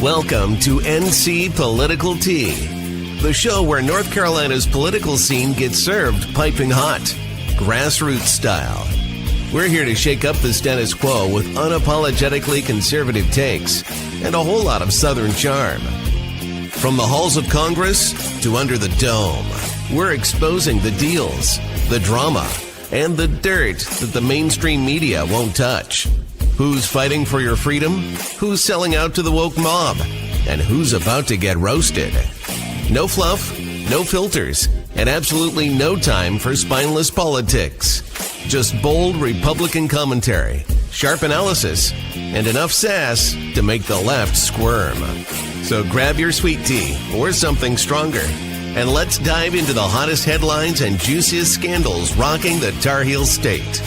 Welcome to NC Political Tea, the show where North Carolina's political scene gets served piping hot, grassroots style. We're here to shake up the status quo with unapologetically conservative takes and a whole lot of Southern charm. From the halls of Congress to under the dome, we're exposing the deals, the drama, and the dirt that the mainstream media won't touch. Who's fighting for your freedom? Who's selling out to the woke mob? And who's about to get roasted? No fluff, no filters, and absolutely no time for spineless politics. Just bold Republican commentary, sharp analysis, and enough sass to make the left squirm. So grab your sweet tea or something stronger, and let's dive into the hottest headlines and juiciest scandals rocking the Tar Heel State.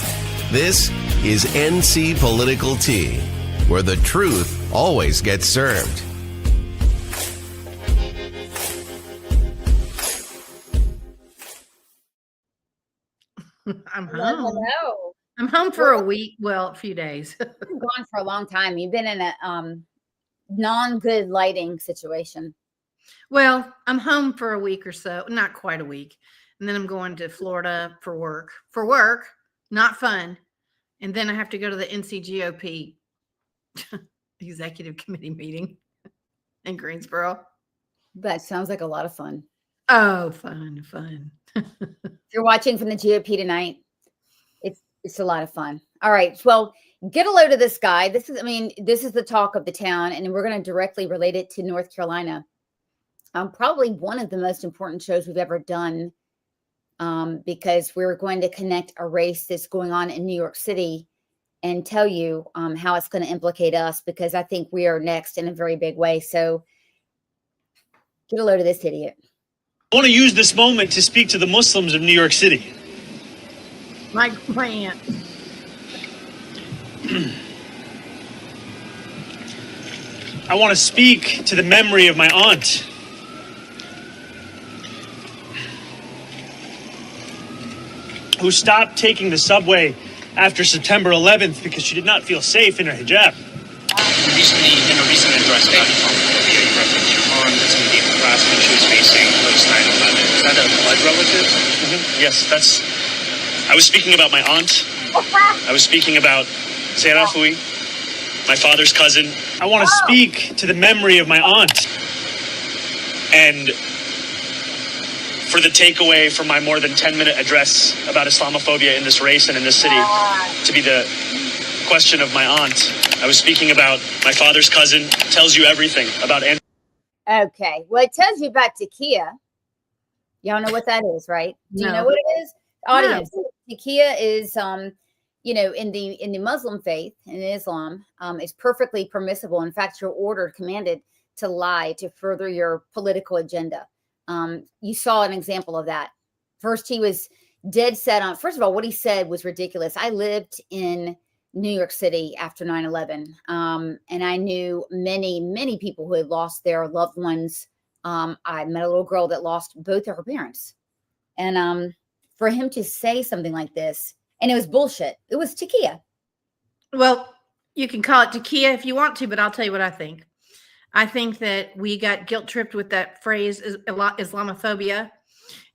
This is NC Political Tea, where the truth always gets served. I'm home. Hello. I'm home for a week. Well, a few days. You've gone for a long time. You've been in a non-good lighting situation. Well, I'm home for a week or so, not quite a week. And then I'm going to Florida for work. For work, not fun. And then I have to go to the NCGOP executive committee meeting in Greensboro. That sounds like a lot of fun. Oh, fun. If you're watching from the GOP tonight, it's a lot of fun. All right. Well, get a load of this guy. This is the talk of the town, and we're going to directly relate it to North Carolina. Probably one of the most important shows we've ever done, because we're going to connect a race that's going on in New York City and tell you how it's going to implicate us, because I think we are next in a very big way. So get a load of this idiot. I want to use this moment to speak to the Muslims of New York City. My aunt. I want to speak to the memory of my aunt. Who stopped taking the subway after September 11th because she did not feel safe in her hijab. Recently, in a recent address about Islamophobia, you referenced your aunt as being harassed when she was facing post 9/11. Is that a blood relative? Mm-hmm. Yes, I was speaking about my aunt. I was speaking about Zahra Fouy, my father's cousin. I want to speak to the memory of my aunt. And for the takeaway from my more than 10-minute address about Islamophobia in this race and in this city to be the question of my aunt. I was speaking about my father's cousin. Tells you everything about Okay. Well, it tells you about Takia. Y'all know what that is, right? Do you know what it is? Audience. No. Takia is, in the Muslim faith, in Islam, is perfectly permissible. In fact, you're commanded to lie to further your political agenda. You saw an example of that. First, he was dead set on, first of all, what he said was ridiculous. I lived in New York City after 9/11. And I knew many, many people who had lost their loved ones. I met a little girl that lost both of her parents. And for him to say something like this, and it was bullshit. It was Takia. Well, you can call it Takia if you want to, but I'll tell you what I think. I think that we got guilt-tripped with that phrase, Islamophobia,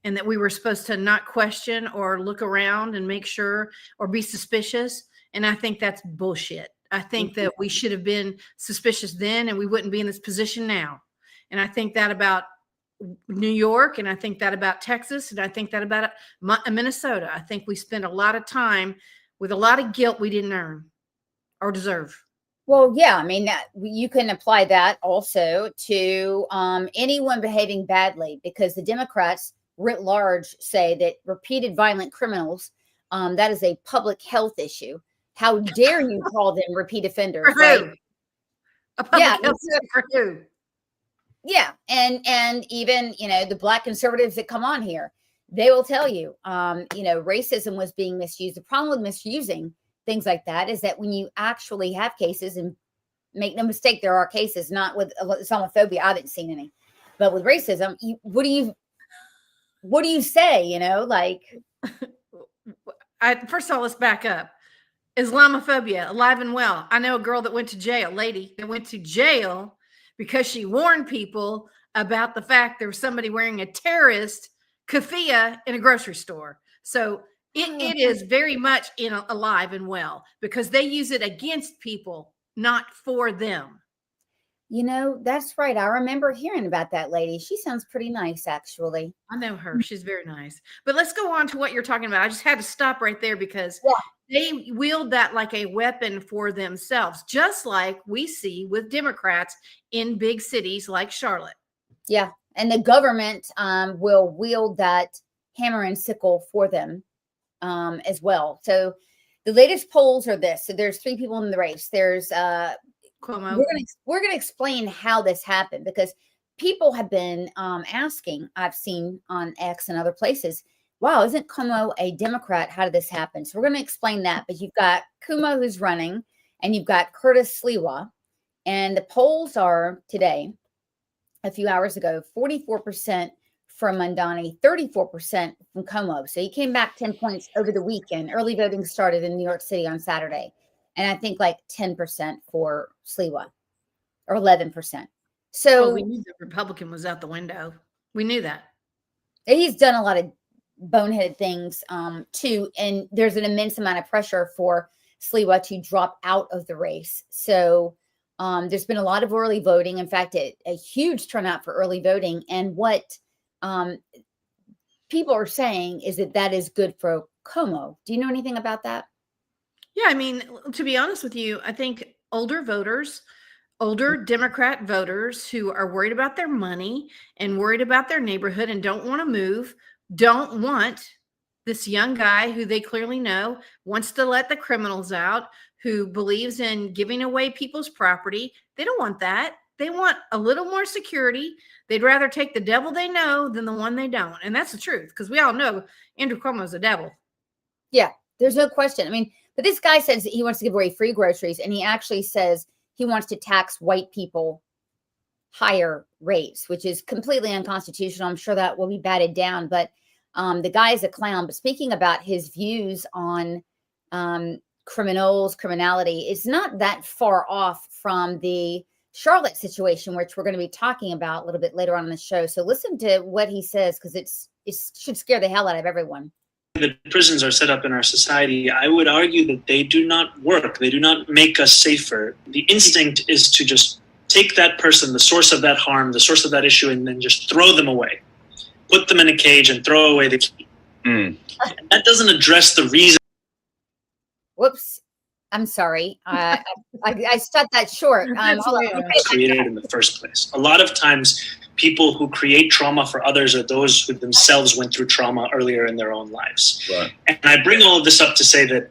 and that we were supposed to not question or look around and make sure or be suspicious. And I think that's bullshit. I think that we should have been suspicious then, and we wouldn't be in this position now. And I think that about New York, and I think that about Texas, and I think that about Minnesota. I think we spent a lot of time with a lot of guilt we didn't earn or deserve. Well, yeah, you can apply that also to anyone behaving badly, because the Democrats writ large say that repeated violent criminals, that is a public health issue. How dare you call them repeat offenders? For who? Right? A public health issue for who? Yeah, and even the Black conservatives that come on here, they will tell you, racism was being misused. The problem with misusing things like that is that when you actually have cases, and make no mistake, there are cases, not with Islamophobia, I haven't seen any, but with racism, what do you say? First of all, let's back up. Islamophobia, alive and well. I know a girl that went to jail, lady that went to jail because she warned people about the fact there was somebody wearing a terrorist keffiyeh in a grocery store. So it is very much alive and well because they use it against people, not for them. You know, that's right. I remember hearing about that lady. She sounds pretty nice, actually. I know her. She's very nice. But let's go on to what you're talking about. I just had to stop right there because they wield that like a weapon for themselves, just like we see with Democrats in big cities like Charlotte. Yeah. And the government will wield that hammer and sickle for them as well. So the latest polls are this. So there's 3 people in the race. There's Cuomo. We're gonna explain how this happened because people have been asking. I've seen on X and other places, wow, isn't Cuomo a Democrat? How did this happen? So we're going to explain that. But you've got Cuomo who's running, and you've got Curtis Sliwa, and the polls are today, a few hours ago, 44% from Mondani, 34% from Cuomo. So he came back 10 points over the weekend. Early voting started in New York City on Saturday. And I think like 10% for Sliwa or 11%. So we knew the Republican was out the window. We knew that. He's done a lot of boneheaded things too. And there's an immense amount of pressure for Sliwa to drop out of the race. So there's been a lot of early voting. In fact, a huge turnout for early voting. And what people are saying is that is good for Cuomo. Do you know anything about that? Yeah, I mean, to be honest with you, I think older voters, older Democrat voters who are worried about their money and worried about their neighborhood and don't want to move, don't want this young guy who they clearly know wants to let the criminals out, who believes in giving away people's property. They don't want that. They want a little more security. They'd rather take the devil they know than the one they don't. And that's the truth, because we all know Andrew Cuomo is a devil. Yeah, there's no question. I mean, but this guy says he wants to give away free groceries, and he actually says he wants to tax white people higher rates, which is completely unconstitutional. I'm sure that will be batted down, but the guy is a clown. But speaking about his views on criminality, it's not that far off from the Charlotte situation, which we're going to be talking about a little bit later on in the show. So listen to what he says, because it should scare the hell out of everyone. The prisons are set up in our society, I would argue that they do not work. They do not make us safer. The instinct is to just take that person, the source of that harm, the source of that issue, and then just throw them away. Put them in a cage and throw away the key. That doesn't address the reason. Whoops. I'm sorry. I stopped that short. Created in the first place. A lot of times, people who create trauma for others are those who themselves went through trauma earlier in their own lives. Right. And I bring all of this up to say that,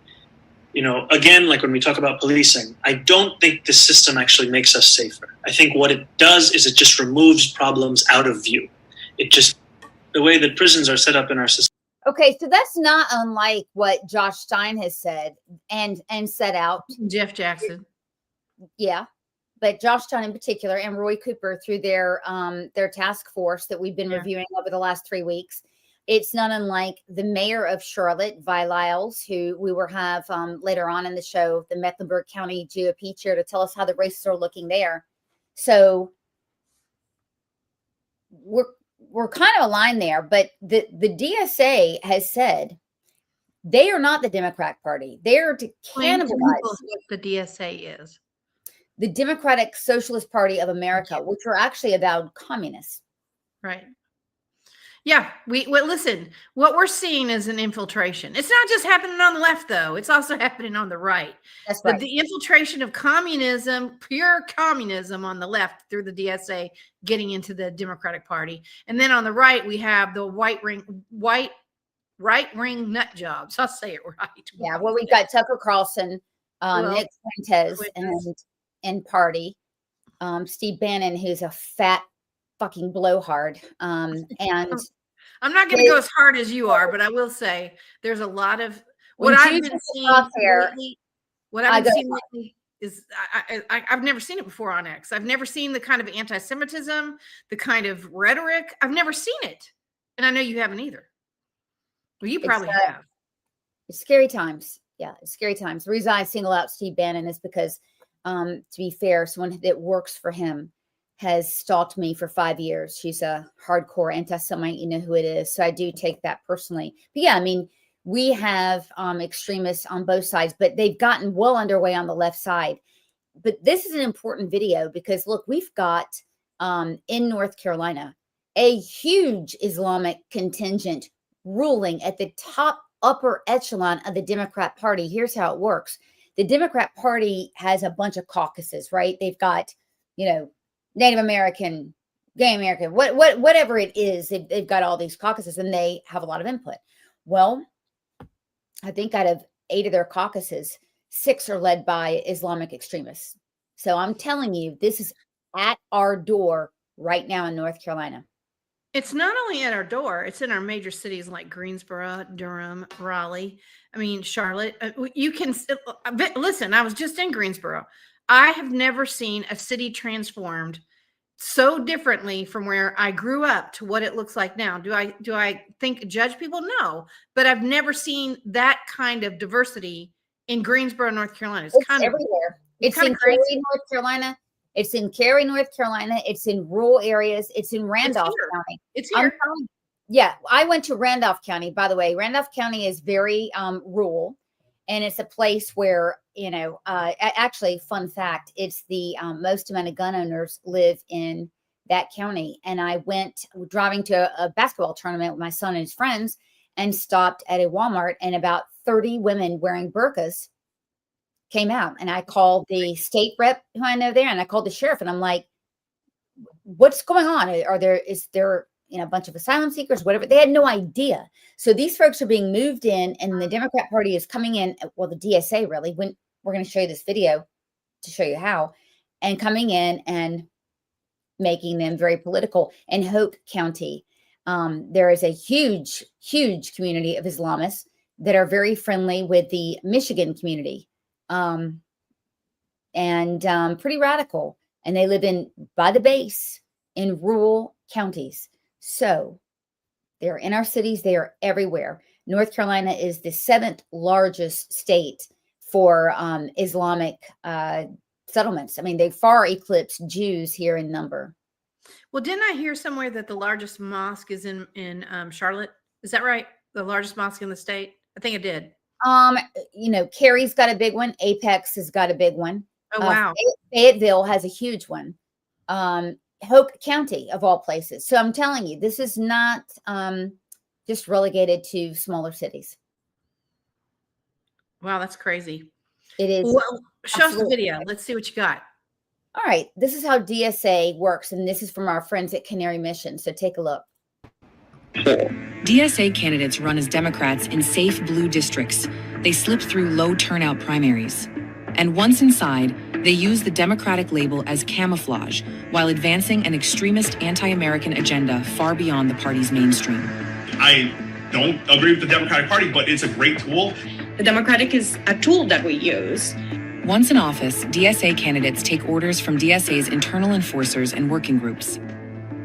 again, like when we talk about policing, I don't think the system actually makes us safer. I think what it does is it just removes problems out of view. The way that prisons are set up in our society. Okay, so that's not unlike what Josh Stein has said and set out. Jeff Jackson. Yeah. But Josh Stein in particular and Roy Cooper through their task force that we've been reviewing over the last 3 weeks. It's not unlike the mayor of Charlotte, Vi Lyles, who we will have later on in the show, the Mecklenburg County GOP chair, to tell us how the races are looking there. So we're kind of aligned there, but the DSA has said they are not the Democrat Party. They're to cannibalize what the DSA is. The Democratic Socialist Party of America, which are actually avowed communists. Right. Yeah. Listen, what we're seeing is an infiltration. It's not just happening on the left, though. It's also happening on the right. That's right. The infiltration of communism, pure communism on the left through the DSA getting into the Democratic Party. And then on the right, we have the right-wing nut jobs. I'll say it right. Yeah. Well, we've got Tucker Carlson, Nick Fuentes, and party. Steve Bannon, who's a fat fucking blowhard. And I'm not going to go as hard as you are, but I will say there's a lot of what I've been seeing lately. What I've been seeing lately is I've never seen it before on X. I've never seen the kind of anti-Semitism, the kind of rhetoric. I've never seen it, and I know you haven't either. Well, you probably have. It's scary times. it's scary times. The reason I single out Steve Bannon is because, to be fair, someone that works for him has stalked me for 5 years. She's a hardcore anti-Semite. You know who it is. So I do take that personally. But yeah, I mean, we have extremists on both sides, but they've gotten well underway on the left side. But this is an important video because, look, we've got in North Carolina a huge Islamic contingent ruling at the top upper echelon of the Democrat Party. Here's how it works. The Democrat Party has a bunch of caucuses, right? They've got, Native American, gay American, whatever it is. They've got all these caucuses and they have a lot of input. Well, I think out of 8 of their caucuses, 6 are led by Islamic extremists. So I'm telling you, this is at our door right now in North Carolina. It's not only at our door, it's in our major cities like Greensboro, Durham, Raleigh. I mean, Charlotte. You can listen, I was just in Greensboro. I have never seen a city transformed so differently from where I grew up to what it looks like now. Do I think judge people? No, but I've never seen that kind of diversity in Greensboro, North Carolina. It's kind of everywhere. It's in Cary, North Carolina. It's in Cary, North Carolina. It's in rural areas. It's in Randolph County. It's here. Yeah, I went to Randolph County, by the way. Randolph County is very rural, and it's a place where, actually, fun fact, it's the most amount of gun owners live in that county. And I went driving to a basketball tournament with my son and his friends and stopped at a Walmart, and about 30 women wearing burqas came out. And I called the state rep who I know there, and I called the sheriff, and I'm like, what's going on? Is there a bunch of asylum seekers, whatever? They had no idea. So these folks are being moved in, and the Democrat Party is coming in. Well, the DSA really, when we're going to show you this video to show you how, and coming in and making them very political. In Hope County, there is a huge, huge community of Islamists that are very friendly with the Michigan community, and pretty radical. And they live by the base in rural counties. So they're in our cities. They are everywhere. North Carolina is the 7th largest state for Islamic settlements. I mean, they far eclipse Jews here in number. Well, didn't I hear somewhere that the largest mosque is in Charlotte? Is that right? The largest mosque in the state? I think it did. Cary's got a big one. Apex has got a big one. Oh, wow. Fayetteville has a huge one. Hope County, of all places. So I'm telling you, this is not just relegated to smaller cities. Wow, that's crazy. It is. Well, show us the video. Let's see what you got. All right. This is how DSA works. And this is from our friends at Canary Mission. So take a look. DSA candidates run as Democrats in safe blue districts. They slip through low turnout primaries. And once inside, they use the Democratic label as camouflage while advancing an extremist anti-American agenda far beyond the party's mainstream. I don't agree with the Democratic Party, but it's a great tool. The Democratic is a tool that we use. Once in office, DSA candidates take orders from DSA's internal enforcers and working groups.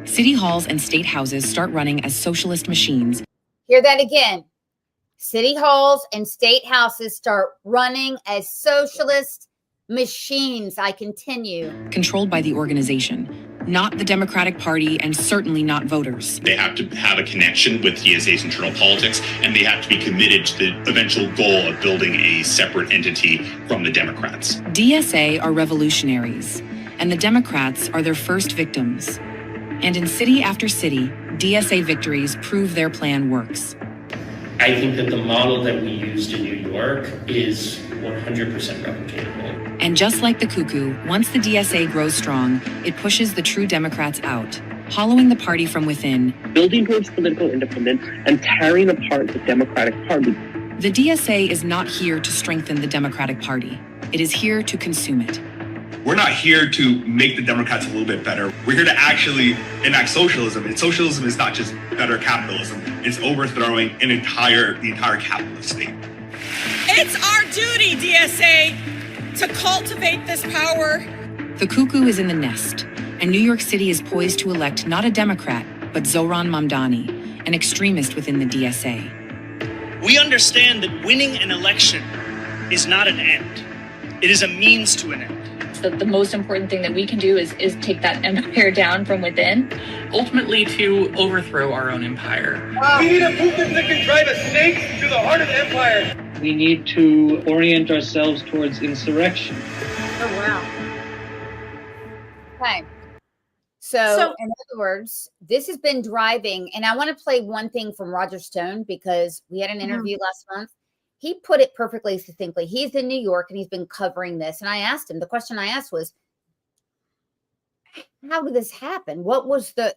City halls and state houses start running as socialist machines. Hear that again. City halls and state houses start running as socialist machines. I continue. Controlled by the organization, not the Democratic Party, and certainly not voters. They have to have a connection with DSA's internal politics, and they have to be committed to the eventual goal of building a separate entity from the Democrats. DSA are revolutionaries, and the Democrats are their first victims. And in city after city, DSA victories prove their plan works. I think that the model that we used in New York is 100% replicatable. And just like the cuckoo, once the DSA grows strong, it pushes the true Democrats out, hollowing the party from within. Building towards political independence and tearing apart the Democratic Party. The DSA is not here to strengthen the Democratic Party. It is here to consume it. We're not here to make the Democrats a little bit better. We're here to actually enact socialism. And socialism is not just better capitalism. It's overthrowing the entire capitalist state. It's our duty, DSA, to cultivate this power. The cuckoo is in the nest, and New York City is poised to elect not a Democrat, but Zohran Mamdani, an extremist within the DSA. We understand that winning an election is not an end. It is a means to an end. The most important thing that we can do is take that empire down from within. Ultimately, to overthrow our own empire. We need a movement that can drive a stake to the heart of the empire. We need to orient ourselves towards insurrection. Oh, wow. Okay. So, in other words, this has been driving, and I want to play one thing from Roger Stone because we had an interview last month. He put it perfectly succinctly. He's in New York and he's been covering this. And I asked him, the question I asked was, how did this happen? What was the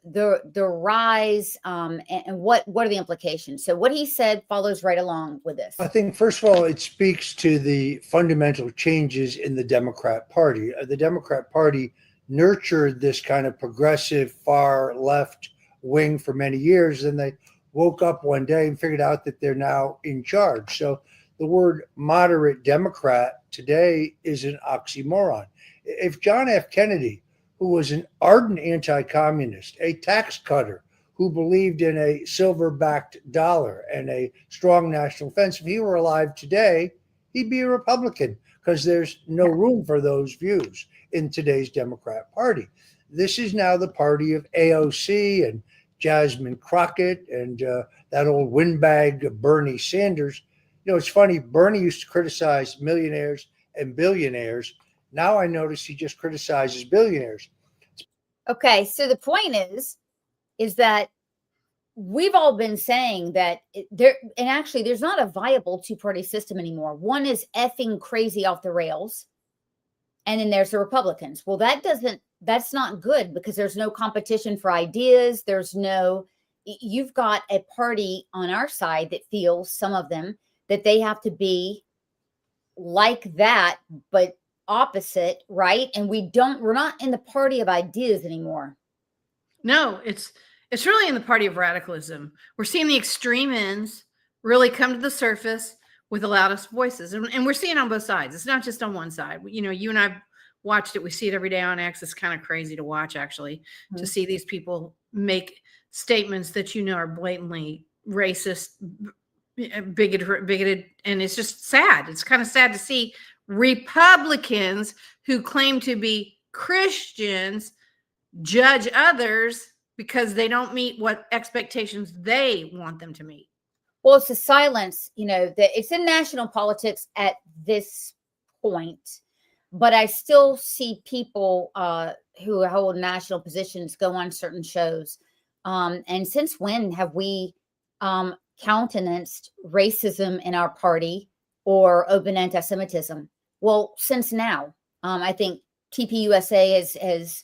rise and what are the implications? So what he said follows right along with this. I think, first of all, it speaks to the fundamental changes in the Democrat Party. The Democrat Party nurtured this kind of progressive far left wing for many years. And they woke up one day and figured out that they're now in charge. So the word moderate Democrat today is an oxymoron. If John F. Kennedy, who was an ardent anti-communist, a tax cutter, who believed in a silver-backed dollar and a strong national defense, if he were alive today, he'd be a Republican because there's no room for those views in today's Democrat Party. This is now the party of AOC and Jasmine Crockett and that old windbag Bernie Sanders. You know, it's funny, Bernie used to criticize millionaires and billionaires. Now I notice he just criticizes billionaires. Okay, so the point is that we've all been saying that there's not a viable two-party system anymore. One is effing crazy off the rails, and then there's the Republicans. Well, that's not good because there's no competition for ideas. You've got a party on our side that feels, some of them, that they have to be like that, but opposite, right? And we're not in the party of ideas anymore. No, it's really in the party of radicalism. We're seeing the extreme ends really come to the surface with the loudest voices. And we're seeing on both sides. It's not just on one side. You know, you and I watched it. We see it every day on X. It's kind of crazy to watch, actually, to see these people make statements that, you know, are blatantly racist, bigoted. And it's just sad. It's kind of sad to see Republicans who claim to be Christians judge others because they don't meet what expectations they want them to meet. Well, it's a silence, you know, that it's in national politics at this point, but I still see people who hold national positions go on certain shows. And since when have we countenanced racism in our party or open anti-Semitism? Well, since now, I think TPUSA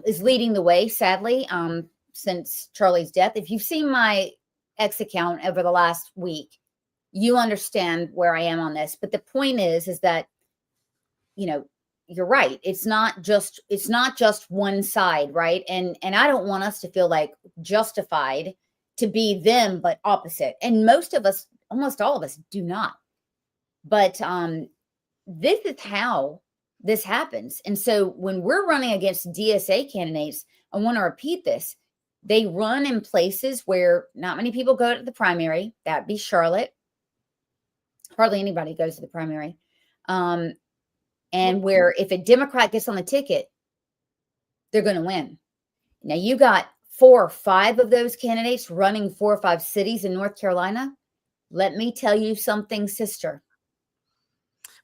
is leading the way, sadly, since Charlie's death. If you've seen my X account over the last week, you understand where I am on this. But the point is that, you know, you're right. It's not just one side, right? And I don't want us to feel like justified to be them, but opposite. And most of us, almost all of us, do not. But this is how this happens. And so when we're running against DSA candidates, I want to repeat this. They run in places where not many people go to the primary. That'd be Charlotte. Hardly anybody goes to the primary. And where if a Democrat gets on the ticket, they're going to win. Now you got 4 or 5 of those candidates running 4 or 5 cities in North Carolina. Let me tell you something, sister.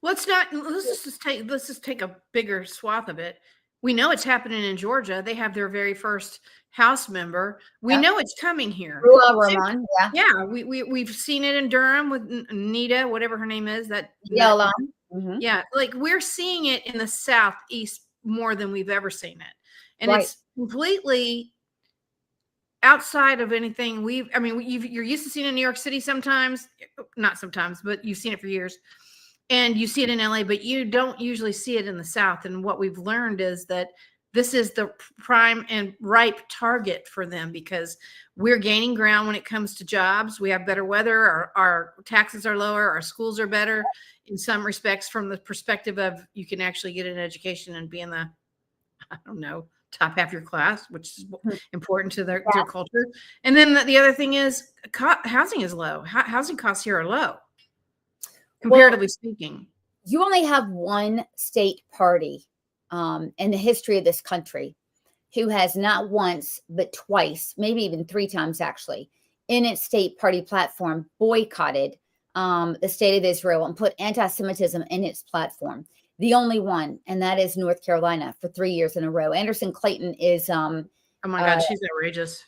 Let's just take a bigger swath of it. We know it's happening in Georgia. They have their very first House member. We know it's coming here. Roman, yeah. We've seen it in Durham with Nita, whatever her name is. Yeah, like we're seeing it in the Southeast more than we've ever seen it, and it's completely outside of anything you're used to seeing in New York City sometimes, not sometimes, but you've seen it for years. And you see it in LA, but you don't usually see it in the South. And what we've learned is that this is the prime and ripe target for them because we're gaining ground when it comes to jobs. We have better weather. Our taxes are lower. Our schools are better in some respects from the perspective of you can actually get an education and be in the, top half of your class, which is important to their culture. And then the other thing is housing is low. Housing costs here are low. comparatively speaking. You only have one state party in the history of this country who has not once, but twice, maybe even 3 times actually, in its state party platform, boycotted the state of Israel and put anti-Semitism in its platform. The only one, and that is North Carolina for 3 years in a row. Anderson Clayton is oh my God, she's outrageous.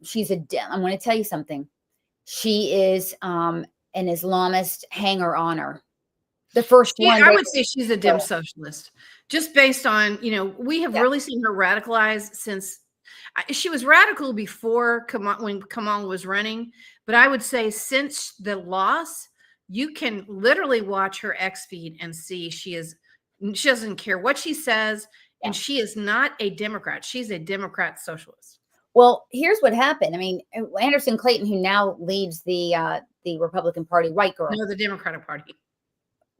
She's I'm going to tell you something. She is an Islamist hanger-oner. The first one. I would say she's a dim socialist, just based on, we have really seen her radicalized since she was radical before when Kamala was running. But I would say since the loss, you can literally watch her X feed and see she doesn't care what she says. And she is not a Democrat. She's a Democrat socialist. Well, here's what happened. I mean, Anderson Clayton, who now leads the Republican Party, white girl. No, the Democratic Party.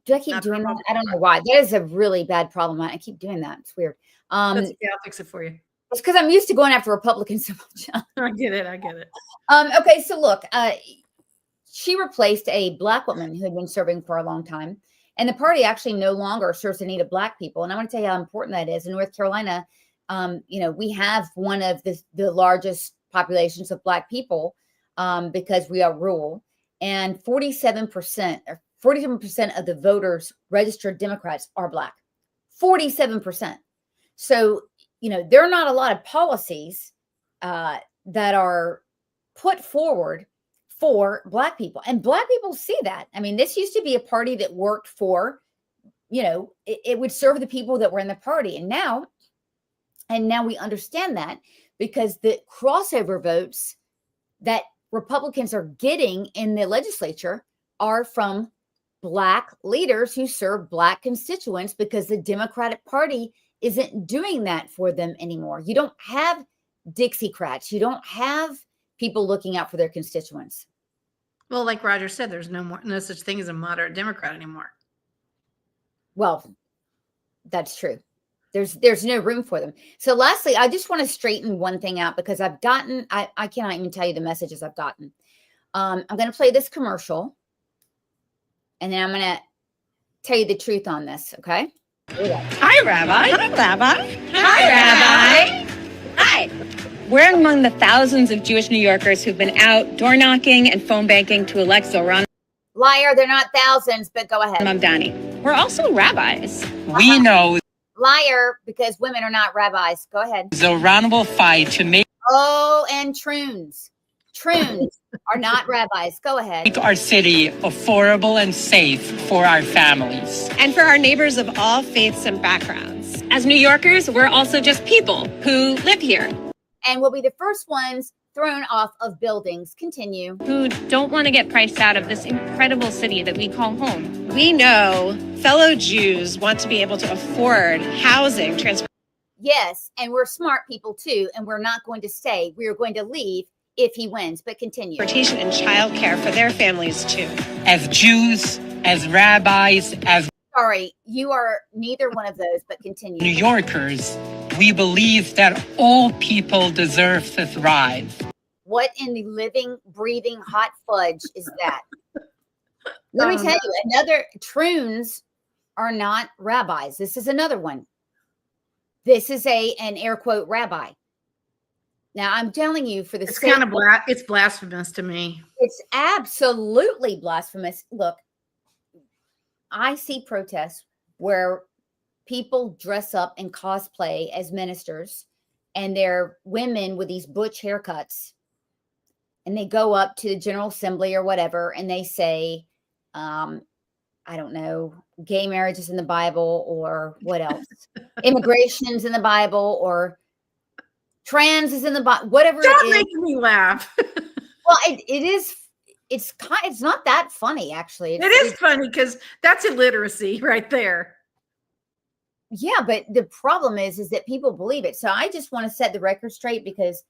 Do I keep doing that? I don't know why. That is a really bad problem. I keep doing that. It's weird. That's okay. I'll fix it for you. It's because I'm used to going after Republicans so much. I get it. Okay, so look, she replaced a Black woman who had been serving for a long time. And the party actually no longer serves the need of Black people. And I want to tell you how important that is. In North Carolina, we have one of the largest populations of Black people because we are rural. And 47% of the voters, registered Democrats, are Black. 47%. So, there are not a lot of policies that are put forward for Black people. And Black people see that. I mean, this used to be a party that worked for, it would serve the people that were in the party. And now we understand that because the crossover votes that Republicans are getting in the legislature are from Black leaders who serve Black constituents because the Democratic Party isn't doing that for them anymore. You don't have Dixiecrats. You don't have people looking out for their constituents. Well, like Roger said, there's no such thing as a moderate Democrat anymore. Well, that's true. There's no room for them. So lastly, I just want to straighten one thing out because I've gotten, I cannot even tell you the messages I've gotten. I'm going to play this commercial and then I'm going to tell you the truth on this. Okay. Hi, Rabbi. Hi, Rabbi. Hi, Rabbi. Hi. We're among the thousands of Jewish New Yorkers who've been out door knocking and phone banking to elect Zoran. Liar, they're not thousands, but go ahead. Mamdani. We're also rabbis. We know. Liar, because women are not rabbis. Go ahead. Zoran will fight to make. Oh, and Troons. Troons are not rabbis. Go ahead. Make our city affordable and safe for our families. And for our neighbors of all faiths and backgrounds. As New Yorkers, we're also just people who live here. And will be the first ones thrown off of buildings. Continue. Who don't want to get priced out of this incredible city that we call home. We know fellow Jews want to be able to afford housing, transportation. Yes, and we're smart people too, and we're not going to stay. We are going to leave if he wins, but continue. Transportation and childcare for their families too. As Jews, as rabbis, as... Sorry, you are neither one of those, but continue. New Yorkers, we believe that all people deserve to thrive. What in the living, breathing hot fudge is that? Let me tell you, Troons are not rabbis. This is another one. This is an air quote rabbi. Now I'm telling you for the it's kind of it's blasphemous to me. It's absolutely blasphemous. Look, I see protests where people dress up and cosplay as ministers and they're women with these butch haircuts and they go up to the General Assembly or whatever and they say, I don't know, gay marriage is in the Bible or what else? Immigration's in the Bible or trans is in the Bible, whatever it is. Don't make me laugh. Well, it's not that funny, actually. It is funny because that's illiteracy right there. Yeah, but the problem is that people believe it. So I just want to set the record straight because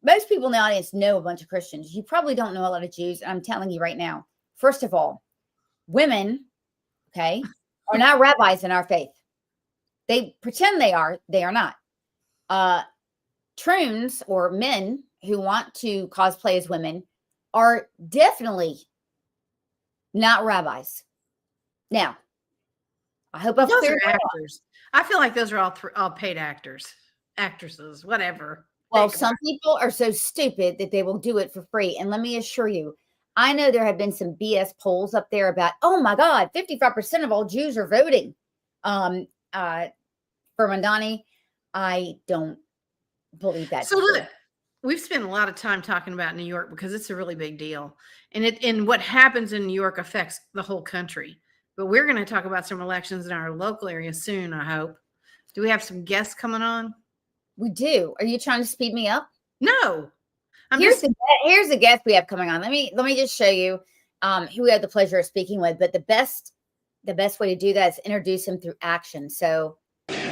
most people in the audience know a bunch of Christians. You probably don't know a lot of Jews. And I'm telling you right now, first of all, women, okay, are not rabbis in our faith. They pretend they are not. Troons or men who want to cosplay as women are definitely not rabbis. Now, I hope I've Those cleared are that up. actors. I feel like those are all paid actors, actresses, whatever. Well, some people are so stupid that they will do it for free. And let me assure you, I know there have been some BS polls up there about, oh my God, 55% of all Jews are voting for Mamdani. I don't believe that. So look, we've spent a lot of time talking about New York because it's a really big deal. And what happens in New York affects the whole country. But we're going to talk about some elections in our local area soon, I hope. Do we have some guests coming on? We do. Are you trying to speed me up? No. Here's the guest we have coming on. Let me just show you who we have the pleasure of speaking with. But the best way to do that is introduce him through action. So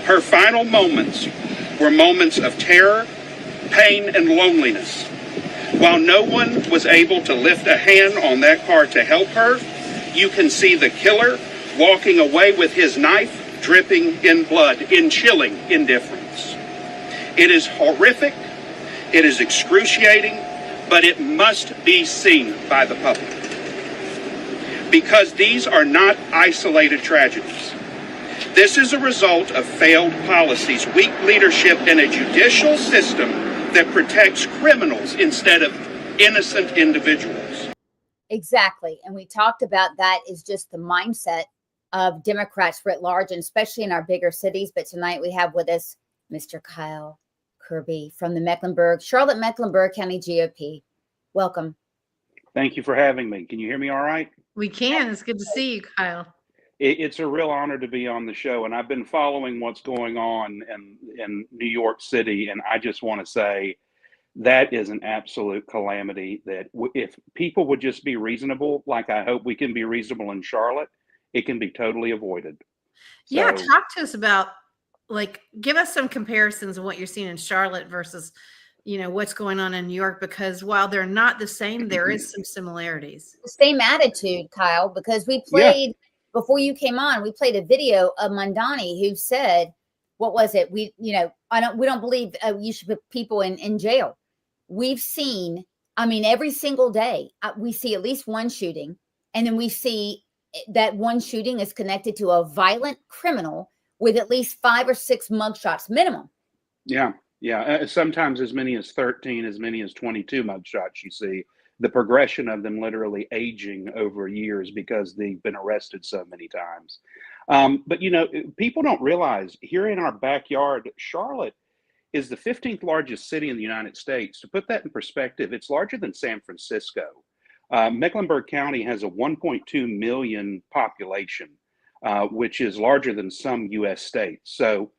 her final moments were moments of terror, pain, and loneliness. While no one was able to lift a hand on that car to help her, you can see the killer walking away with his knife dripping in blood in chilling indifference. It is horrific, it is excruciating, but it must be seen by the public. Because these are not isolated tragedies. This is a result of failed policies, weak leadership, and a judicial system that protects criminals instead of innocent individuals. Exactly. And we talked about that is just the mindset of Democrats writ large, and especially in our bigger cities. But tonight we have with us Mr. Kyle Kirby from the Charlotte-Mecklenburg County GOP. Welcome. Thank you for having me. Can you hear me all right? We can. It's good to see you, Kyle. It's a real honor to be on the show, and I've been following what's going on in New York City, and I just want to say that is an absolute calamity that if people would just be reasonable, like I hope we can be reasonable in Charlotte, it can be totally avoided. So, yeah, talk to us about, give us some comparisons of what you're seeing in Charlotte versus, what's going on in New York, because while they're not the same, there is some similarities. The same attitude, Kyle, because we played, before you came on, we played a video of Mamdani who said, what was it? We don't believe you should put people in jail. We've seen, every single day, we see at least one shooting, and then we see that one shooting is connected to a violent criminal with at least 5 or 6 mugshots minimum. Yeah. Sometimes as many as 13, as many as 22 mugshots you see. The progression of them literally aging over years because they've been arrested so many times. But, people don't realize here in our backyard, Charlotte is the 15th largest city in the United States. To put that in perspective, it's larger than San Francisco. Mecklenburg County has a 1.2 million population, which is larger than some U.S. states. So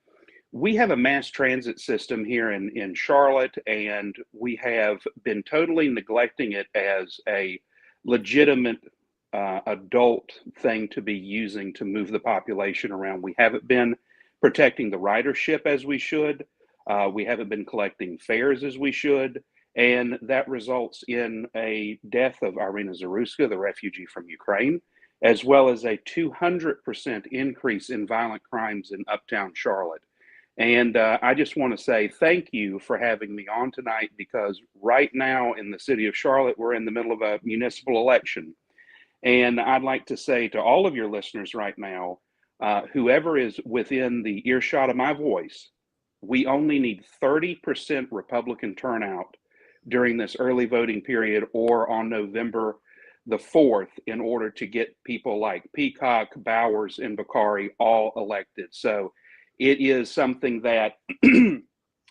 we have a mass transit system here in Charlotte, and we have been totally neglecting it as a legitimate adult thing to be using to move the population around. We haven't been protecting the ridership as we should. We haven't been collecting fares as we should. And that results in a death of Irina Zaruska, the refugee from Ukraine, as well as a 200% increase in violent crimes in uptown Charlotte. And I just want to say thank you for having me on tonight, because right now in the city of Charlotte, we're in the middle of a municipal election. And I'd like to say to all of your listeners right now, whoever is within the earshot of my voice, we only need 30% Republican turnout during this early voting period or on November the 4th in order to get people like Peacock, Bowers, and Bakari all elected. So it is something that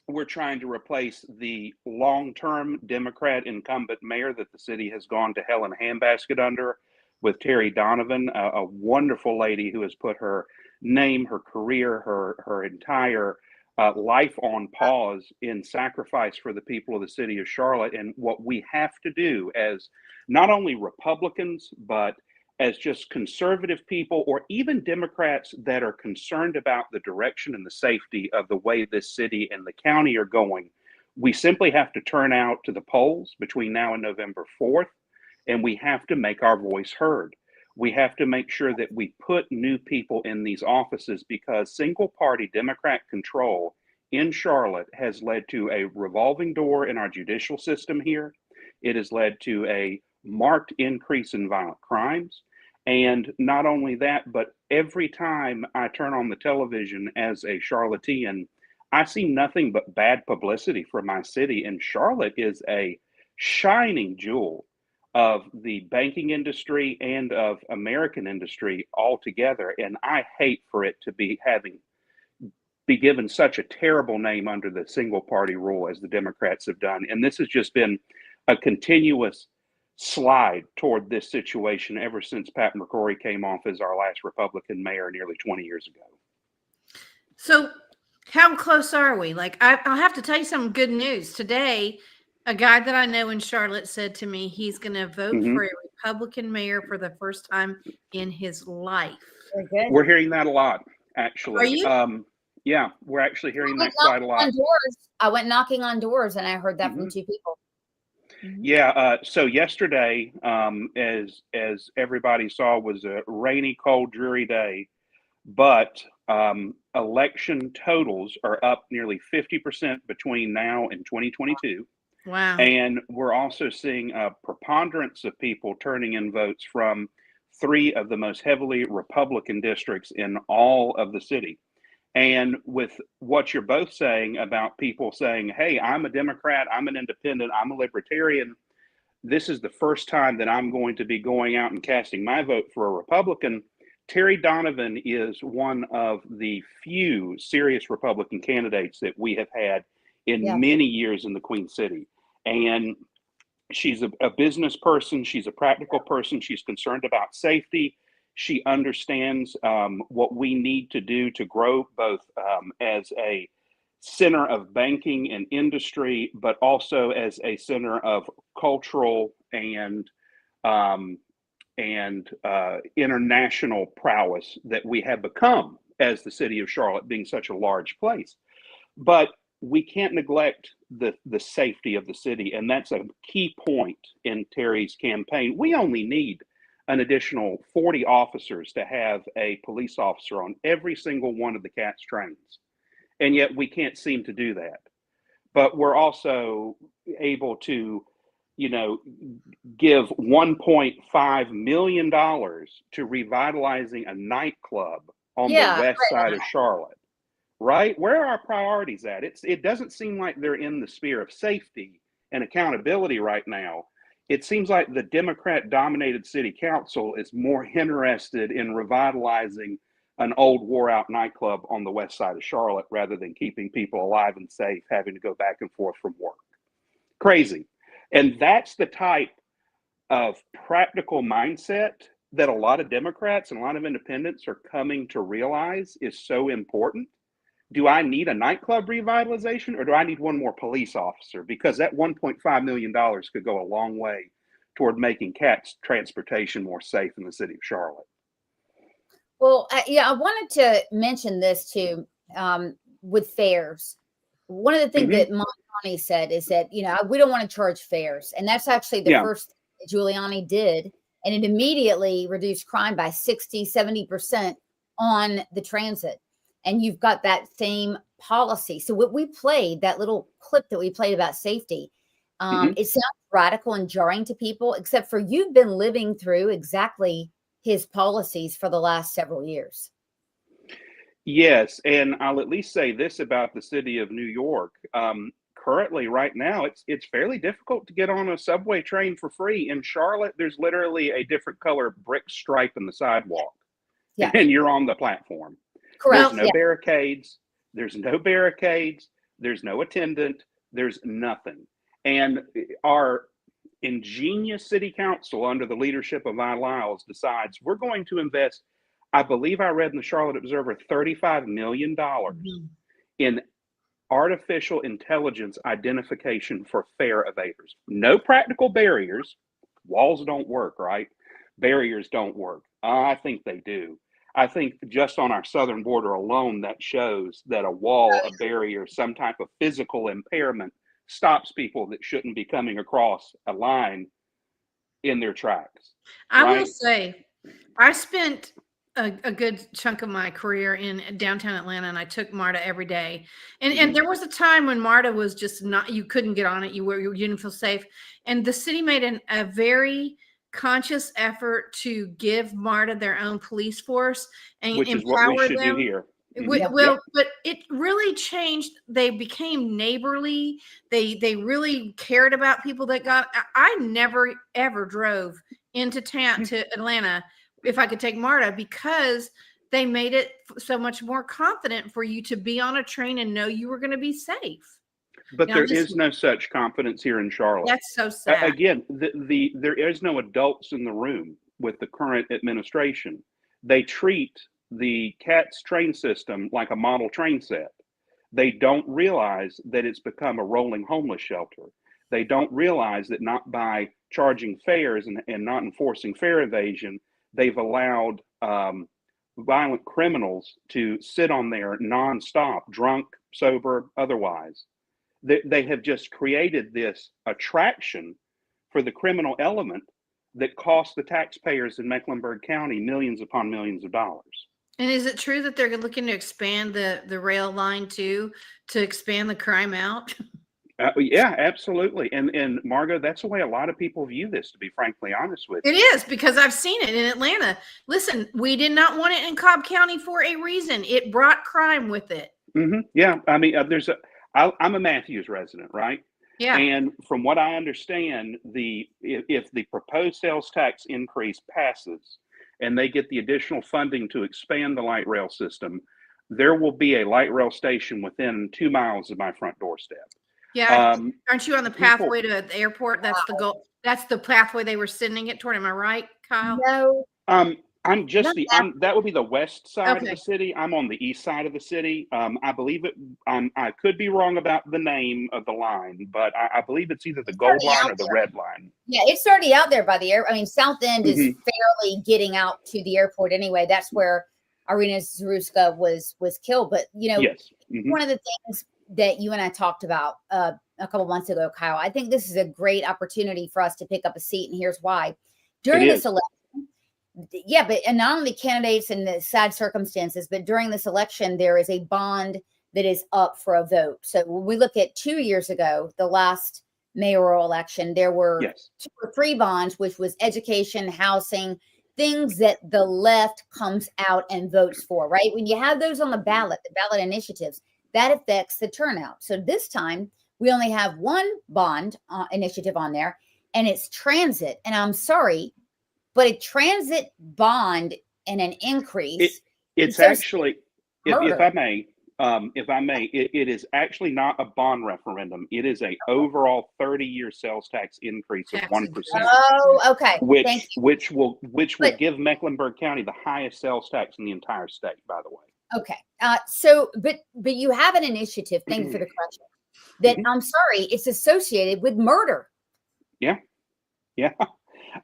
we're trying to replace the long-term Democrat incumbent mayor that the city has gone to hell in a handbasket under with Terry Donovan, a wonderful lady who has put her name, her career, her entire life on pause in sacrifice for the people of the city of Charlotte. And what we have to do as not only Republicans, but as just conservative people or even Democrats that are concerned about the direction and the safety of the way this city and the county are going, we simply have to turn out to the polls between now and November 4th, and we have to make our voice heard. We have to make sure that we put new people in these offices, because single party Democrat control in Charlotte has led to a revolving door in our judicial system here. It has led to a marked increase in violent crimes. And not only that, but every time I turn on the television as a Charlottean, I see nothing but bad publicity for my city. And Charlotte is a shining jewel of the banking industry and of American industry altogether. And I hate for it to be given such a terrible name under the single party rule as the Democrats have done. And this has just been a continuous slide toward this situation ever since Pat McCrory came off as our last Republican mayor nearly 20 years ago. So how close are we? Like, I'll have to tell you some good news. Today, a guy that I know in Charlotte said to me he's going to vote for a Republican mayor for the first time in his life. We're hearing that a lot, actually. Are you? Yeah, we're actually hearing that quite a lot. I went knocking on doors and I heard that from 2 people. Yeah. So yesterday, as everybody saw, was a rainy, cold, dreary day, but election totals are up nearly 50% between now and 2022. Wow. And we're also seeing a preponderance of people turning in votes from 3 of the most heavily Republican districts in all of the city. And with what you're both saying about people saying, hey, I'm a Democrat, I'm an independent, I'm a libertarian, this is the first time that I'm going to be going out and casting my vote for a Republican. Terry Donovan is one of the few serious Republican candidates that we have had in many years in the Queen City. And she's a business person. She's a practical person. She's concerned about safety. She understands what we need to do to grow both as a center of banking and industry, but also as a center of cultural and international prowess that we have become as the city of Charlotte, being such a large place. But we can't neglect the safety of the city, and that's a key point in Terry's campaign. We only need an additional 40 officers to have a police officer on every single one of the CATS trains. And yet we can't seem to do that. But we're also able to, give $1.5 million to revitalizing a nightclub on the west side of Charlotte. Right? Where are our priorities at? It doesn't seem like they're in the sphere of safety and accountability right now. It seems like the Democrat-dominated city council is more interested in revitalizing an old wore-out nightclub on the west side of Charlotte rather than keeping people alive and safe, having to go back and forth from work. Crazy. And that's the type of practical mindset that a lot of Democrats and a lot of independents are coming to realize is so important. Do I need a nightclub revitalization, or do I need one more police officer? Because that $1.5 million could go a long way toward making CATS transportation more safe in the city of Charlotte. Well, I wanted to mention this too, with fares. One of the things that Giuliani said is that, we don't want to charge fares. And that's actually the first thing that Giuliani did. And it immediately reduced crime by 60-70% on the transit. And you've got that same policy. So what we played, that little clip that we played about safety, it sounds radical and jarring to people, except for you've been living through exactly his policies for the last several years. Yes, and I'll at least say this about the city of New York. Currently, right now, it's fairly difficult to get on a subway train for free. In Charlotte, there's literally a different color brick stripe in the sidewalk, and you're on the platform. Correct. There's no barricades. There's no barricades. There's no attendant. There's nothing. And our ingenious city council under the leadership of Vi Lyles decides we're going to invest, I believe I read in the Charlotte Observer, $35 million in artificial intelligence identification for fare evaders. No practical barriers. Walls don't work, right? Barriers don't work. I think they do. I think just on our southern border alone, that shows that a wall, a barrier, some type of physical impairment stops people that shouldn't be coming across a line in their tracks. I will say, I spent a good chunk of my career in downtown Atlanta, and I took MARTA every day. And there was a time when MARTA was just not, you couldn't get on it. You didn't feel safe. And the city made a very conscious effort to give MARTA their own police force and which is what we empower should them. do here. Well, but it really changed. They became neighborly. They really cared about people that got. I never ever drove into town to Atlanta if I could take MARTA, because they made it so much more confident for you to be on a train and know you were going to be safe. But there is no such confidence here in Charlotte. That's so sad. Again, there is no adults in the room with the current administration. They treat the CATS train system like a model train set. They don't realize that it's become a rolling homeless shelter. They don't realize that not by charging fares and not enforcing fare evasion, they've allowed violent criminals to sit on there nonstop, drunk, sober, otherwise. They have just created this attraction for the criminal element that costs the taxpayers in Mecklenburg County millions upon millions of dollars. And is it true that they're looking to expand the rail line too, to expand the crime out? Yeah, absolutely. And Margot, that's the way a lot of people view this, to be frankly honest with you. It is, because I've seen it in Atlanta. Listen, we did not want it in Cobb County for a reason. It brought crime with it. Yeah, I mean, I'm a Matthews resident, right? Yeah. And from what I understand, if the proposed sales tax increase passes and they get the additional funding to expand the light rail system, there will be a light rail station within 2 miles of my front doorstep. Yeah. Aren't you on the pathway to the airport? That's the goal. That's the pathway they were sending it toward. Am I right, Kyle? No. I'm just that would be the west side of the city. I'm on the east side of the city. I believe it. I could be wrong about the name of the line, but I believe it's either the gold line or the red line. Yeah, it's already out there by the air. I mean, South End is fairly getting out to the airport anyway. That's where Irina Zaruska was killed. But one of the things that you and I talked about a couple months ago, Kyle, I think this is a great opportunity for us to pick up a seat, and here's why. During this election. Yeah, and not only candidates and the sad circumstances, but during this election, there is a bond that is up for a vote. So when we look at 2 years ago, the last mayoral election, there were 2 or 3 bonds, which was education, housing, things that the left comes out and votes for, right? When you have those on the ballot initiatives, that affects the turnout. So this time, we only have 1 bond initiative on there, and it's transit. And I'm sorry, but a transit bond and an increase. It's actually, if I may, it is actually not a bond referendum. It is a overall 30-year sales tax increase of 1%. Oh, okay. Which will give Mecklenburg County the highest sales tax in the entire state, by the way. Okay. But you have an initiative. Thank you for the question. That I'm sorry, it's associated with murder. Yeah.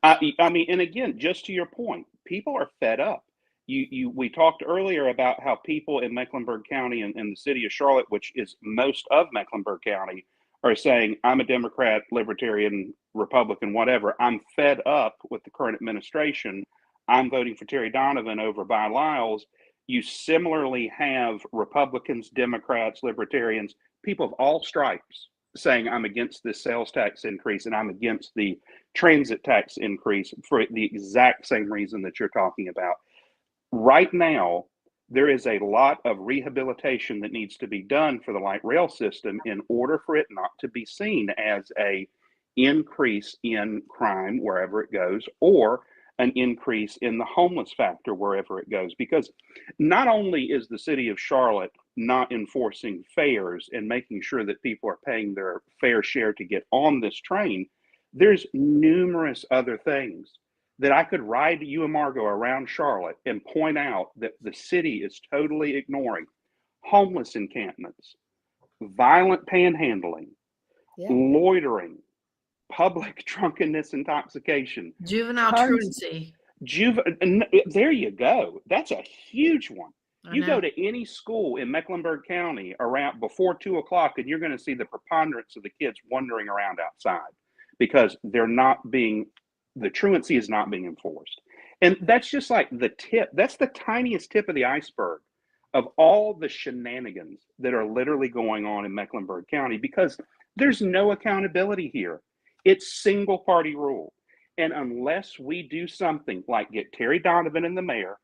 I mean, and again, just to your point, people are fed up. We talked earlier about how people in Mecklenburg County and the city of Charlotte, which is most of Mecklenburg County, are saying, I'm a Democrat, Libertarian, Republican, whatever. I'm fed up with the current administration. I'm voting for Terry Donovan over Vi Lyles. You similarly have Republicans, Democrats, Libertarians, people of all stripes saying, I'm against this sales tax increase and I'm against the transit tax increase for the exact same reason that you're talking about. Right now, there is a lot of rehabilitation that needs to be done for the light rail system in order for it not to be seen as an increase in crime wherever it goes, or an increase in the homeless factor wherever it goes. Because not only is the city of Charlotte not enforcing fares and making sure that people are paying their fair share to get on this train, there's numerous other things that I could ride you and Margot around Charlotte and point out that the city is totally ignoring. Homeless encampments, violent panhandling, loitering, public drunkenness, intoxication, juvenile truancy. There you go. That's a huge one. You go to any school in Mecklenburg County around before 2 o'clock, and you're going to see the preponderance of the kids wandering around outside because the truancy is not being enforced. And that's just like the tip. That's the tiniest tip of the iceberg of all the shenanigans that are literally going on in Mecklenburg County, because there's no accountability here. It's single party rule. And unless we do something like get Terry Donovan in the mayor,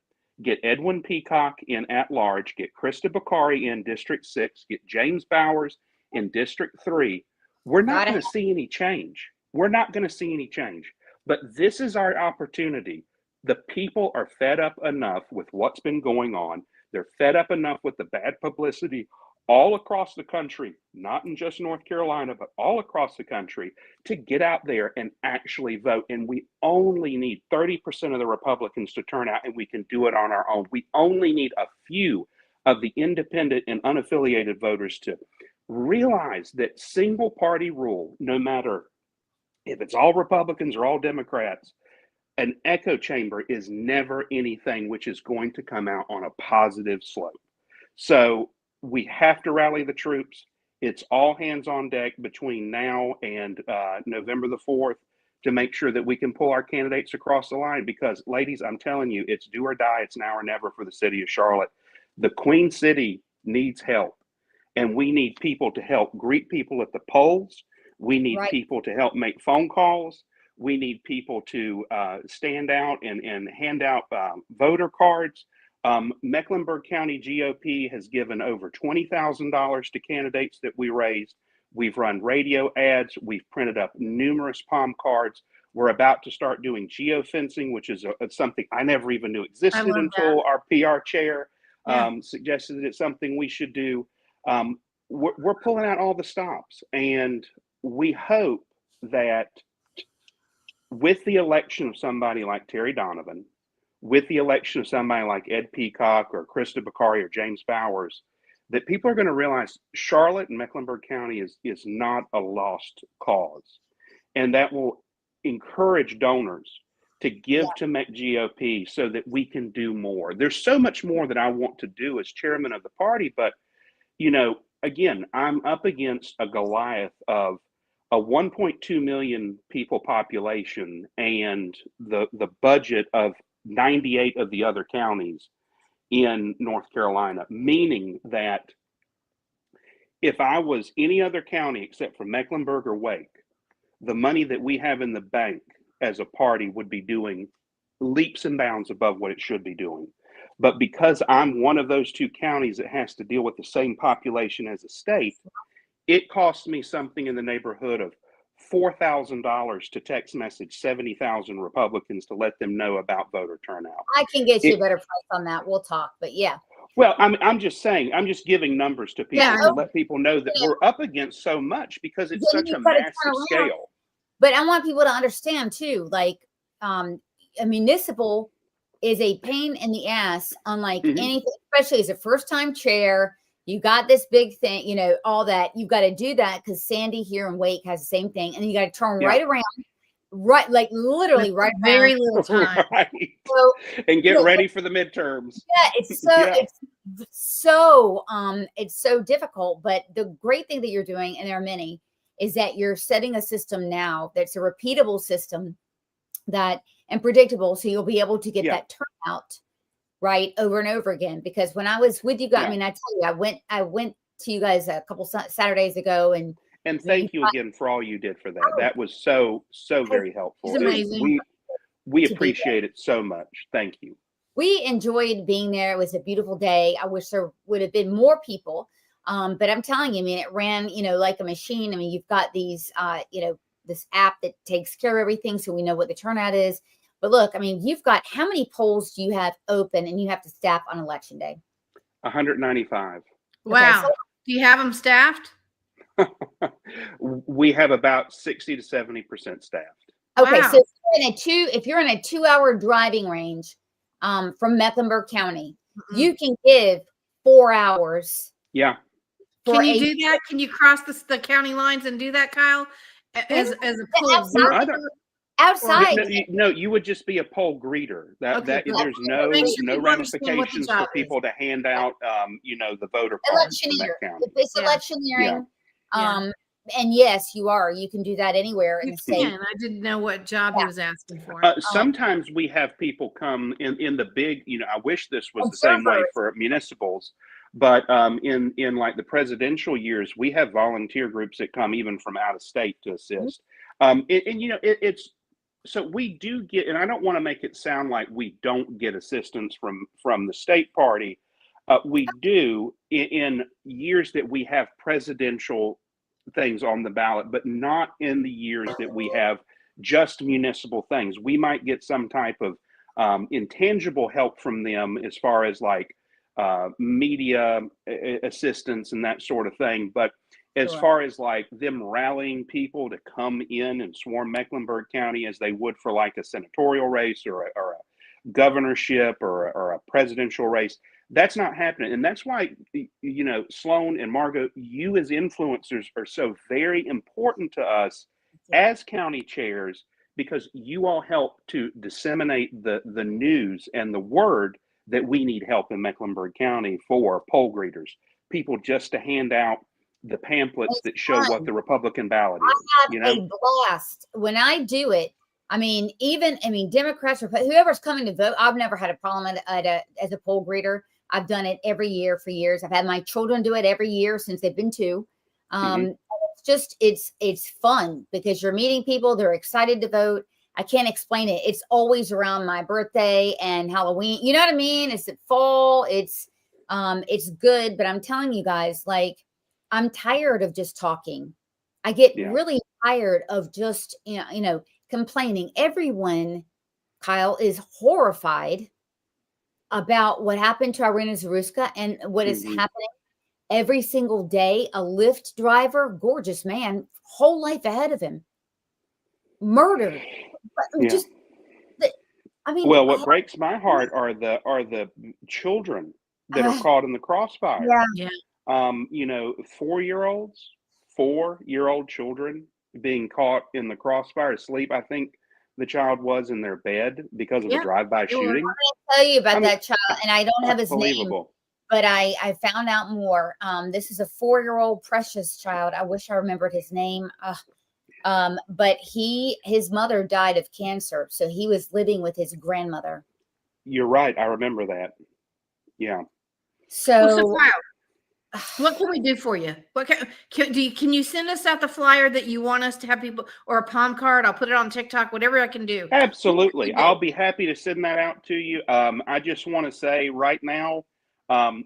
get Edwin Peacock in at large, get Krista Bakari in District 6, get James Bowers in District 3, we're not going to see any change. We're not going to see any change. But this is our opportunity. The people are fed up enough with what's been going on. They're fed up enough with the bad publicity all across the country, not in just North Carolina, but all across the country, to get out there and actually vote. And we only need 30% of the Republicans to turn out, and we can do it on our own. We only need a few of the independent and unaffiliated voters to realize that single party rule, no matter if it's all Republicans or all Democrats, an echo chamber is never anything which is going to come out on a positive slope. So we have to rally the troops. It's all hands on deck between now and November the 4th to make sure that we can pull our candidates across the line. Because, ladies, I'm telling you, it's do or die. It's now or never for the city of Charlotte. The Queen City needs help, and we need people to help greet people at the polls. We need people to help make phone calls. We need people to stand out and hand out voter cards. Mecklenburg County GOP has given over $20,000 to candidates that we raised. We've run radio ads. We've printed up numerous palm cards. We're about to start doing geofencing, which is something I never even knew existed until our PR chair suggested that it's something we should do. We're pulling out all the stops, and we hope that with the election of somebody like Terry Donovan, with the election of somebody like Ed Peacock or Krista Bakari or James Bowers, that people are going to realize Charlotte and Mecklenburg County is not a lost cause. And that will encourage donors to give to Mech GOP so that we can do more. There's so much more that I want to do as chairman of the party, but, you know, again, I'm up against a Goliath of a 1.2 million people population and the budget of 98 of the other counties in North Carolina, meaning that if I was any other county except for Mecklenburg or Wake, the money that we have in the bank as a party would be doing leaps and bounds above what it should be doing. But because I'm one of those two counties that has to deal with the same population as a state, it costs me something in the neighborhood of $4,000 to text message 70,000 Republicans to let them know about voter turnout. I can get you a better price on that. We'll talk, but yeah. Well, I'm just saying, I'm just giving numbers to people to let people know that we're up against so much because it's such a massive scale. But I want people to understand too, like a municipal is a pain in the ass, unlike anything, especially as a first-time chair. You got this big thing, you know, all that. You've got to do that because Sandy here in Wake has the same thing. And you got to turn right around, right, like literally right around. Very little time. Right. So, and get ready for the midterms. Yeah, it's so difficult. But the great thing that you're doing, and there are many, is that you're setting a system now that's a repeatable system and predictable. So you'll be able to get that turnout right over and over again. Because when I was with you guys, I mean, I tell you, I went to you guys a couple Saturdays ago, and thank you again for all you did for that. That was so very helpful. It's amazing. We appreciate it so much. Thank you. We enjoyed being there. It was a beautiful day. I wish there would have been more people. But I'm telling you, I mean, it ran, you know, like a machine. I mean, you've got these, this app that takes care of everything. So we know what the turnout is. But look, I mean, you've got, how many polls do you have open and you have to staff on election day? 195. Wow. Okay, so do you have them staffed? We have about 60 to 70% staffed. Okay. Wow. So if you're in a 2-hour driving range from Mecklenburg County, you can give 4 hours. Yeah. Can you do that? Can you cross the county lines and do that, Kyle? As a poll outside? No, you would just be a poll greeter. There's no ramifications for people to hand out, the voter cards from that county. It's electioneering. And yes, you can do that anywhere in the state. I didn't know what job he was asking for. Sometimes we have people come in the big, I wish this was the same way for municipals, but in like the presidential years, we have volunteer groups that come even from out of state to assist. so we do get, and I don't want to make it sound like we don't get assistance from the state party. We do in years that we have presidential things on the ballot, but not in the years that we have just municipal things. We might get some type of intangible help from them as far as like media assistance and that sort of thing. But as far as like them rallying people to come in and swarm Mecklenburg County as they would for like a senatorial race or a governorship or a presidential race, that's not happening. And that's why, Sloan and Margot, you as influencers are so very important to us as county chairs, because you all help to disseminate the news and the word that we need help in Mecklenburg County for poll greeters, people just to hand out the pamphlets that show what the Republican ballot is. I have a blast when I do it. I mean, Democrats or whoever's coming to vote, I've never had a problem as a poll greeter. I've done it every year for years. I've had my children do it every year since they've been 2. It's fun because you're meeting people. They're excited to vote. I can't explain it. It's always around my birthday and Halloween. You know what I mean? It's at fall. It's good. But I'm telling you guys, like, I'm tired of just talking. I get really tired of just, complaining. Everyone, Kyle, is horrified about what happened to Irina Zaruska and what is happening every single day. A Lyft driver, gorgeous man, whole life ahead of him, murdered. Well, what breaks my heart are the children that are caught in the crossfire. 4-year-old children being caught in the crossfire asleep. I think the child was in their bed because of a drive-by shooting. I'm going to tell you about that child, and I don't have his name, but I found out more. This is a 4-year-old precious child. I wish I remembered his name. But his mother died of cancer, so he was living with his grandmother. You're right. I remember that. Yeah. So what can we do for you? What can you send us out the flyer that you want us to have people, or a palm card? I'll put it on TikTok, whatever I can do. Absolutely. I'll be happy to send that out to you. I just want to say right now,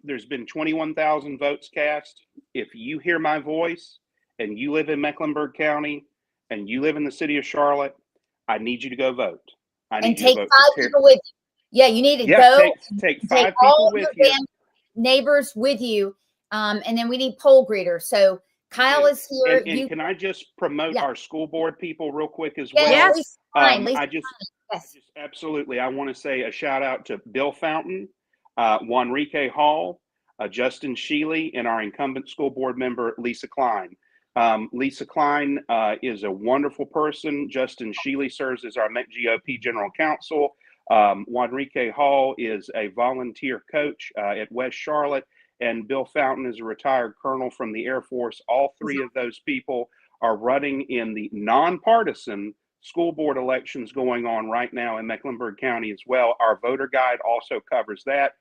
there's been 21,000 votes cast. If you hear my voice and you live in Mecklenburg County and you live in the city of Charlotte, I need you to go vote. And take 5 people with you. Yeah, you need to go. Take 5 people with you. Neighbors with you. And then we need poll greeters. So Kyle is here. And can I just promote our school board people real quick as well? Yes. Absolutely. I want to say a shout out to Bill Fountain, Juanrique Hall, Justin Shealy, and our incumbent school board member, Lisa Klein. Lisa Klein is a wonderful person. Justin Shealy serves as our GOP general counsel. Juanrique Hall is a volunteer coach at West Charlotte. And Bill Fountain is a retired colonel from the Air Force. All 3 of those people are running in the nonpartisan school board elections going on right now in Mecklenburg County as well. Our voter guide also covers that.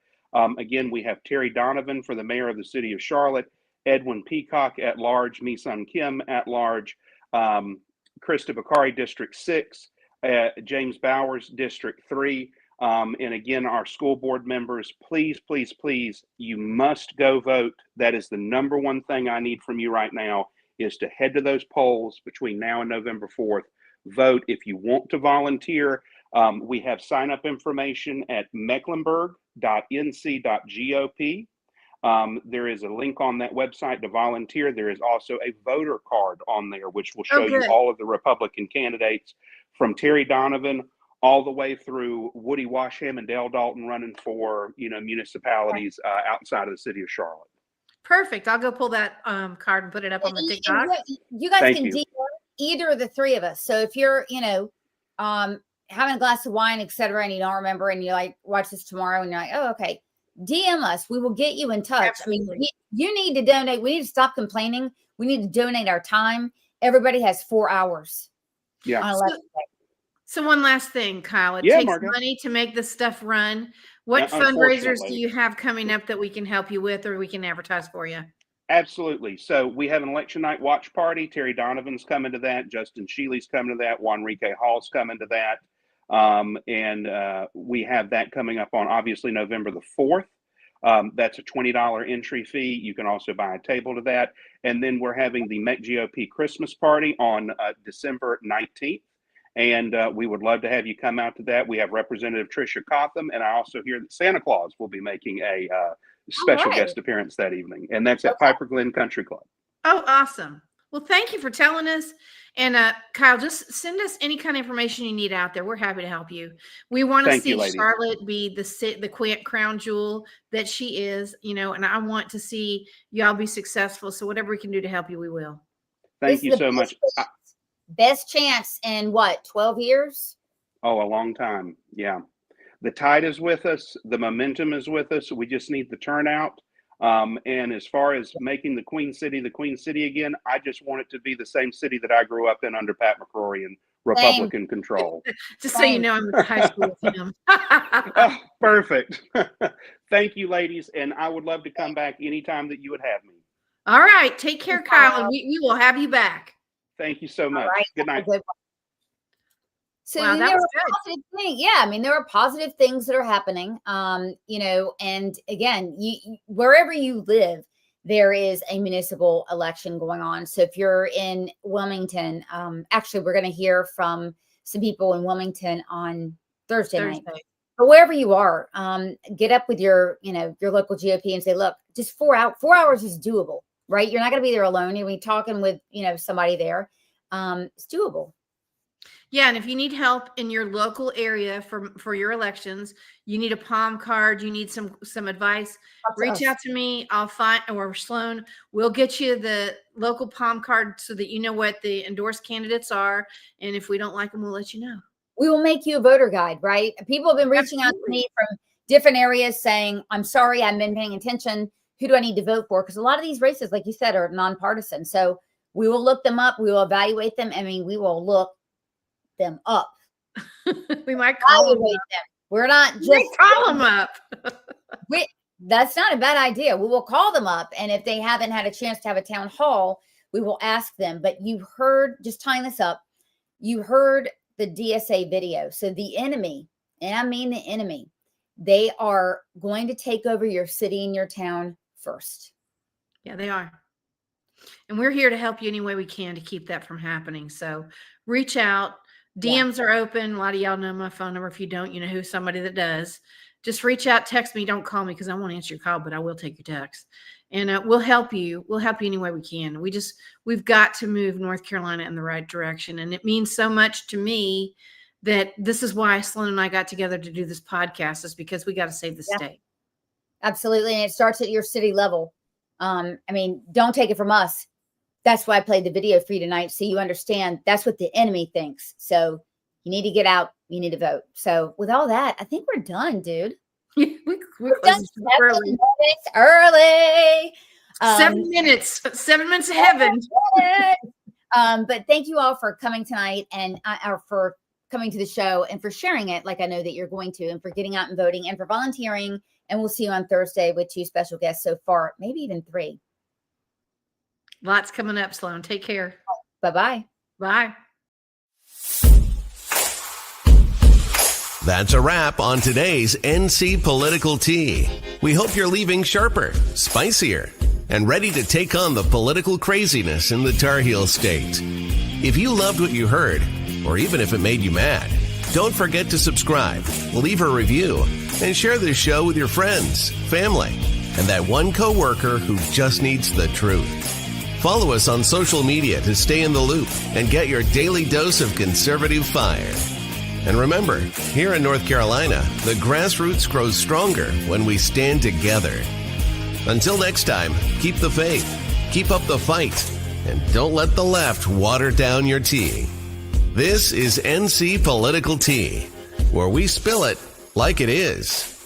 Again, we have Terry Donovan for the mayor of the city of Charlotte, Edwin Peacock at large, Mi-Sun Kim at large, Krista Bakari, District 6, James Bowers, District 3. And again, our school board members, please, please, please, you must go vote. That is the number one thing I need from you right now, is to head to those polls between now and November 4th. Vote. If you want to volunteer, we have sign-up information at mecklenburg.nc.gop. There is a link on that website to volunteer. There is also a voter card on there, which will show you all of the Republican candidates from Terry Donovan all the way through Woody Washam and Dale Dalton running for, municipalities outside of the city of Charlotte. Perfect. I'll go pull that card and put it up on the TikTok. You guys can DM either of the 3 of us. So if you're, having a glass of wine, etc., and you don't remember, and you watch this tomorrow, and you're like, oh, okay, DM us. We will get you in touch. Absolutely. I mean, you need to donate. We need to stop complaining. We need to donate our time. Everybody has 4 hours. Yeah. So one last thing, Kyle. It takes money to make this stuff run. What fundraisers do you have coming up that we can help you with, or we can advertise for you? Absolutely. So we have an election night watch party. Terry Donovan's coming to that. Justin Shealy's coming to that. Juanrique Hall's coming to that. And we have that coming up on obviously November the 4th. That's a $20 entry fee. You can also buy a table to that. And then we're having the Met GOP Christmas party on December 19th. And we would love to have you come out to that. We have Representative Tricia Cotham, and I also hear that Santa Claus will be making a special guest appearance that evening. And that's at Piper Glen Country Club. Oh, awesome. Well, thank you for telling us. And Kyle, just send us any kind of information you need out there. We're happy to help you. We want to see Charlotte be the crown jewel that she is, and I want to see y'all be successful. So whatever we can do to help you, we will. Thank you so much. Best chance in what, 12 years? Oh, a long time. Yeah. The tide is with us. The momentum is with us. We just need the turnout. And as far as making the Queen City again, I just want it to be the same city that I grew up in under Pat McCrory and Republican control. Just so you know, I'm in high school with him. Oh, perfect. Thank you, ladies. And I would love to come back anytime that you would have me. All right. Take care, Kyle. And we will have you back. Thank you so much. Right. Good night. So wow, there are positive things. Yeah, I mean, there are positive things that are happening. And again, wherever you live, there is a municipal election going on. So if you're in Wilmington, actually, we're going to hear from some people in Wilmington on Thursday night. But wherever you are, get up with your local GOP and say, look, just 4 hours is doable, right? You're not going to be there alone. You'll be talking with, somebody there. It's doable. Yeah, and if you need help in your local area for your elections, you need a palm card, you need some advice, reach out to me. I'll find, or Sloan, we'll get you the local palm card so that you know what the endorsed candidates are. And if we don't like them, we'll let you know. We will make you a voter guide, right? People have been reaching out to me from different areas saying, I'm sorry, I haven't been paying attention. Who do I need to vote for? Because a lot of these races, like you said, are nonpartisan. So we will look them up. We will evaluate them. I mean, we will look them up. We might call them. We're not just call them up. That's not a bad idea. We will call them up, and if they haven't had a chance to have a town hall, we will ask them. But you heard, just tying this up, you heard the DSA video. So the enemy, and I mean the enemy, they are going to take over your city and your town first. Yeah, they are. And we're here to help you any way we can to keep that from happening. So reach out. DMs are open. A lot of y'all know my phone number. If you don't, you know who somebody that does. Just reach out, text me. Don't call me because I won't answer your call, but I will take your text. And we'll help you. We'll help you any way we can. We've got to move North Carolina in the right direction. And it means so much to me that this is why Sloan and I got together to do this podcast, is because we got to save the state. Absolutely. And it starts at your city level. I mean, don't take it from us. That's why I played the video for you tonight, so you understand that's what the enemy thinks. So you need to get out. You need to vote. So with all that, I think we're done, dude. We're done 7 minutes early. 7 minutes. 7 minutes of heaven. But thank you all for coming tonight and or for coming to the show and for sharing it like I know that you're going to, and for getting out and voting and for volunteering. And we'll see you on Thursday with 2 special guests so far, maybe even 3. Lots coming up, Sloan. Take care. Bye-bye. Bye. That's a wrap on today's NC Political Tea. We hope you're leaving sharper, spicier, and ready to take on the political craziness in the Tar Heel State. If you loved what you heard, or even if it made you mad, don't forget to subscribe, leave a review, and share this show with your friends, family, and that one coworker who just needs the truth. Follow us on social media to stay in the loop and get your daily dose of conservative fire. And remember, here in North Carolina, the grassroots grows stronger when we stand together. Until next time, keep the faith, keep up the fight, and don't let the left water down your tea. This is NC Political Tea, where we spill it like it is.